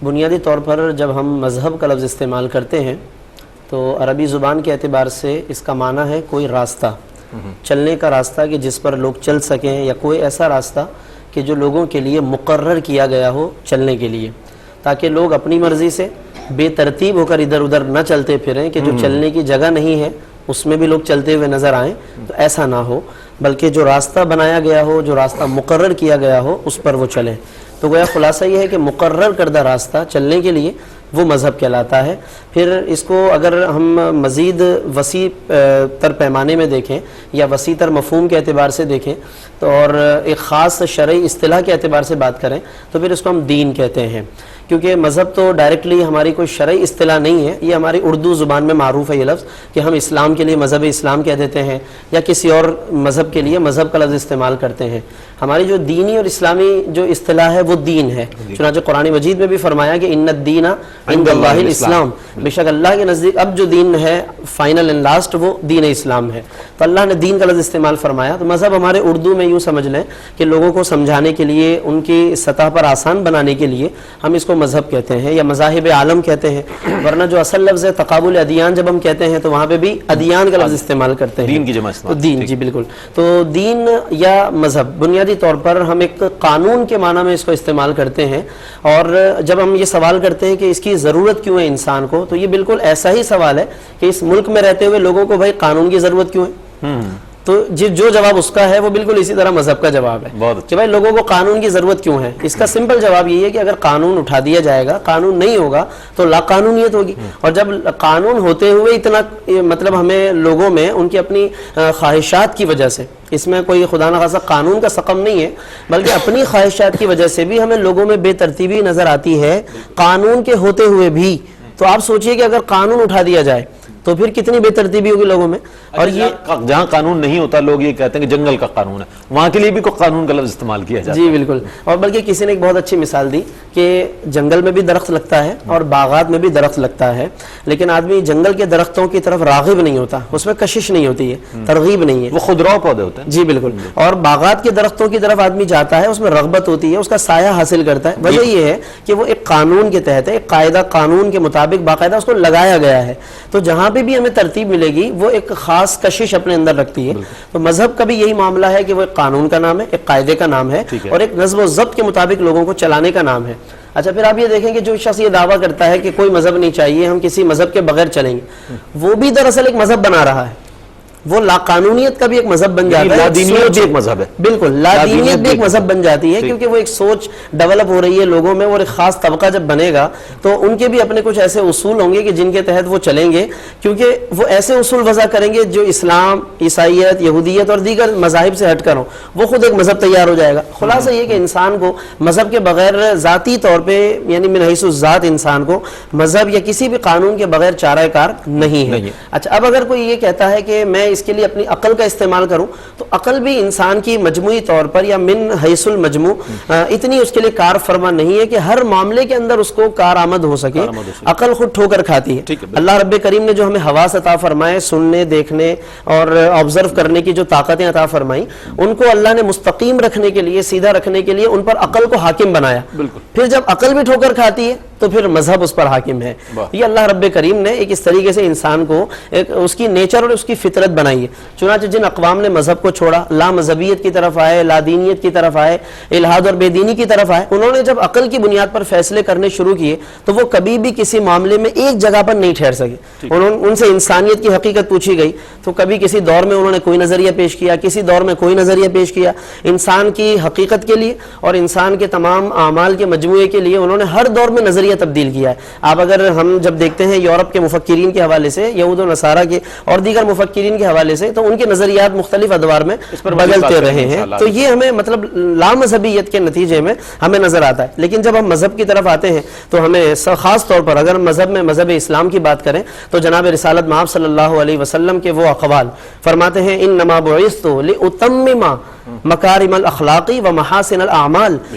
بنیادی طور پر جب ہم مذہب کا لفظ استعمال کرتے ہیں تو عربی زبان کے اعتبار سے اس کا معنی ہے کوئی راستہ، چلنے کا راستہ کہ جس پر لوگ چل سکیں، یا کوئی ایسا راستہ کہ جو لوگوں کے لیے مقرر کیا گیا ہو چلنے کے لیے، تاکہ لوگ اپنی مرضی سے بے ترتیب ہو کر ادھر ادھر نہ چلتے پھریں کہ جو چلنے کی جگہ نہیں ہے اس میں بھی لوگ چلتے ہوئے نظر آئیں، تو ایسا نہ ہو، بلکہ جو راستہ بنایا گیا ہو، جو راستہ مقرر کیا گیا ہو اس پر وہ چلیں۔ تو گویا خلاصہ یہ ہے کہ مقرر کردہ راستہ چلنے کے لیے وہ مذہب کہلاتا ہے۔ پھر اس کو اگر ہم مزید وسیع تر پیمانے میں دیکھیں یا وسیع تر مفہوم کے اعتبار سے دیکھیں تو اور ایک خاص شرعی اصطلاح کے اعتبار سے بات کریں تو پھر اس کو ہم دین کہتے ہیں، کیونکہ مذہب تو ڈائریکٹلی ہماری کوئی شرعی اصطلاح نہیں ہے، یہ ہماری اردو زبان میں معروف ہے یہ لفظ کہ ہم اسلام کے لیے مذہب اسلام کہہ دیتے ہیں یا کسی اور مذہب کے لیے مذہب کا لفظ استعمال کرتے ہیں۔ ہماری جو دینی اور اسلامی جو اصطلاح ہے وہ دین ہے، چنانچہ قرآن مجید میں بھی فرمایا کہ ان الدین عند اللہ الاسلام، بے شک اللہ کے نزدیک اب جو دین ہے فائنل اینڈ لاسٹ وہ دین اسلام ہے، تو اللہ نے دین کا لفظ استعمال فرمایا۔ تو مذہب ہمارے اردو میں یوں سمجھ لیں کہ لوگوں کو سمجھانے کے لیے، ان کی سطح پر آسان بنانے کے لیے ہم اس کو مذہب کہتے ہیں یا مذاہب عالم کہتے ہیں، ورنہ جو اصل لفظ ہے تقابل ادیان جب ہم کہتے ہیں تو وہاں پہ بھی ادیان کا لفظ استعمال کرتے ہیں، دین کی جمع تو دین، جی بالکل۔ تو دین یا مذہب بنیادی طور پر ہم ایک قانون کے معنی میں اس کو استعمال کرتے ہیں، اور جب ہم یہ سوال کرتے ہیں کہ اس کی ضرورت کیوں ہے انسان کو، تو یہ بالکل ایسا ہی سوال ہے کہ اس ملک میں رہتے ہوئے لوگوں کو بھائی قانون کی ضرورت کیوں ہے، تو جو جواب اس کا ہے وہ بالکل اسی طرح مذہب کا جواب ہے کہ بھائی لوگوں کو قانون کی ضرورت کیوں ہے۔ اس کا سمپل جواب یہ ہے کہ اگر قانون اٹھا دیا جائے گا، قانون نہیں ہوگا تو لا قانونیت ہوگی، اور جب قانون ہوتے ہوئے اتنا مطلب ہمیں لوگوں میں ان کی اپنی خواہشات کی وجہ سے، اس میں کوئی خدا نخواستہ قانون کا سقم نہیں ہے بلکہ اپنی خواہشات کی وجہ سے بھی ہمیں لوگوں میں بے ترتیبی نظر آتی ہے قانون کے ہوتے ہوئے بھی، تو آپ سوچئے کہ اگر قانون اٹھا دیا جائے تو پھر کتنی بے ترتیبی ہوگی لوگوں میں۔ اور یہ جہاں قانون نہیں ہوتا لوگ یہ کہتے ہیں کہ جنگل کا قانون ہے، وہاں کے لیے بھی کوئی قانون کا لفظ استعمال کیا جاتا ہے۔ جی بالکل، اور بلکہ کسی نے ایک بہت اچھی مثال دی کہ جنگل میں بھی درخت لگتا ہے اور باغات میں بھی درخت لگتا ہے، لیکن آدمی جنگل کے درختوں کی طرف راغب نہیں ہوتا، اس میں کشش نہیں ہوتی ہے، ترغیب نہیں ہے، وہ خودرو پودے ہوتے ہیں۔ جی بالکل، اور باغات کے درختوں کی طرف آدمی جاتا ہے، اس میں رغبت ہوتی ہے، اس کا سایہ حاصل کرتا ہے۔ وجہ یہ ہے کہ وہ ایک قانون کے تحت ہے، ایک قاعدہ قانون کے مطابق باقاعدہ اس کو لگایا گیا ہے، تو جہاں پہ بھی ہمیں ترتیب ملے گی وہ ایک خاص کشش اپنے اندر رکھتی ہے۔ تو مذہب کا بھی یہی معاملہ ہے کہ وہ ایک قانون کا نام ہے، ایک قاعدے کا نام ہے، اور ایک نظم و ضبط کے مطابق لوگوں کو چلانے کا نام ہے۔ اچھا، پھر آپ یہ دیکھیں کہ جو شخص یہ دعویٰ کرتا ہے کہ کوئی مذہب نہیں چاہیے، ہم کسی مذہب کے بغیر چلیں گے، وہ بھی دراصل ایک مذہب بنا رہا ہے، وہ لا قانونیت کا بھی ایک مذہب بن جاتا ہے، لادینیت بھی ایک مذہب ہے، بالکل لادینیت بھی ایک مذہب بن جاتی ہے، کیونکہ وہ ایک سوچ ڈیولپ ہو رہی ہے لوگوں میں، اور ایک خاص طبقہ جب بنے گا تو ان کے بھی اپنے کچھ ایسے اصول ہوں گے کہ جن کے تحت وہ چلیں گے، کیونکہ وہ ایسے اصول وضع کریں گے جو اسلام، عیسائیت، یہودیت اور دیگر مذاہب سے ہٹ کر ہوں، وہ خود ایک مذہب تیار ہو جائے گا۔ خلاصہ یہ کہ انسان کو مذہب کے بغیر ذاتی طور پہ، یعنی من حیث الذات انسان کو مذہب یا کسی بھی قانون کے بغیر چارہ کار نہیں ہے۔ اچھا، اب اگر کوئی یہ کہتا ہے کہ میں اس کے لیے اپنی عقل کا استعمال کروں، تو عقل بھی انسان کی مجموعی طور پر یا من حیث المجموع اتنی اس کے لیے کار فرما نہیں ہے کہ ہر معاملے کے اندر اس کو کارآمد ہو سکے۔ عقل خود ٹھوکر کھاتی ہے۔ اللہ رب کریم نے جو ہمیں حواس عطا فرمائے، سننے، دیکھنے اور آبزرو کرنے کی جو طاقتیں عطا فرمائیں، ان کو اللہ نے مستقیم رکھنے کے لیے، سیدھا رکھنے کے لیے ان پر عقل کو حاکم بنایا۔ پھر جب عقل بھی ٹھوکر کھاتی ہے تو پھر مذہب اس پر حاکم ہے۔ یہ اللہ رب کریم نے ایک اس طریقے سے انسان کو ایک اس کی نیچر اور اس کی فطرت بنائی ہے۔ چنانچہ جن اقوام نے مذہب کو چھوڑا، لا مذہبیت کی طرف آئے، لا دینیت کی طرف آئے، الحاد اور بے دینی کی طرف آئے، انہوں نے جب عقل کی بنیاد پر فیصلے کرنے شروع کیے تو وہ کبھی بھی کسی معاملے میں ایک جگہ پر نہیں ٹھہر سکے۔ ان سے انسانیت کی حقیقت پوچھی گئی تو کبھی کسی دور میں انہوں نے کوئی نظریہ پیش کیا، کسی دور میں کوئی نظریہ پیش کیا، انسان کی حقیقت کے لیے اور انسان کے تمام اعمال کے مجموعے کے لیے انہوں نے ہر دور میں نظریہ تبدیل کیا ہے۔ آپ اگر ہم جب دیکھتے ہیں یورپ کے مفکرین کے حوالے سے، یہود و نصارہ کے اور دیگر مفکرین کے حوالے سے، تو ان کے نظریات مختلف ادوار میں بدلتے رہے ہیں، تو یہ ہمیں مطلب لا مذہبیت کے نتیجے میں ہمیں نظر آتا ہے۔ لیکن جب ہم مذہب کی طرف آتے ہیں تو ہمیں خاص طور پر اگر مذہب میں مذہب اسلام کی بات کریں تو جناب رسالت مآب صلی اللہ علیہ وسلم کے وہ اقوال فرماتے ہیں، انما بعثت لاتمم مکارم الاخلاقی و محاسن الاعمال،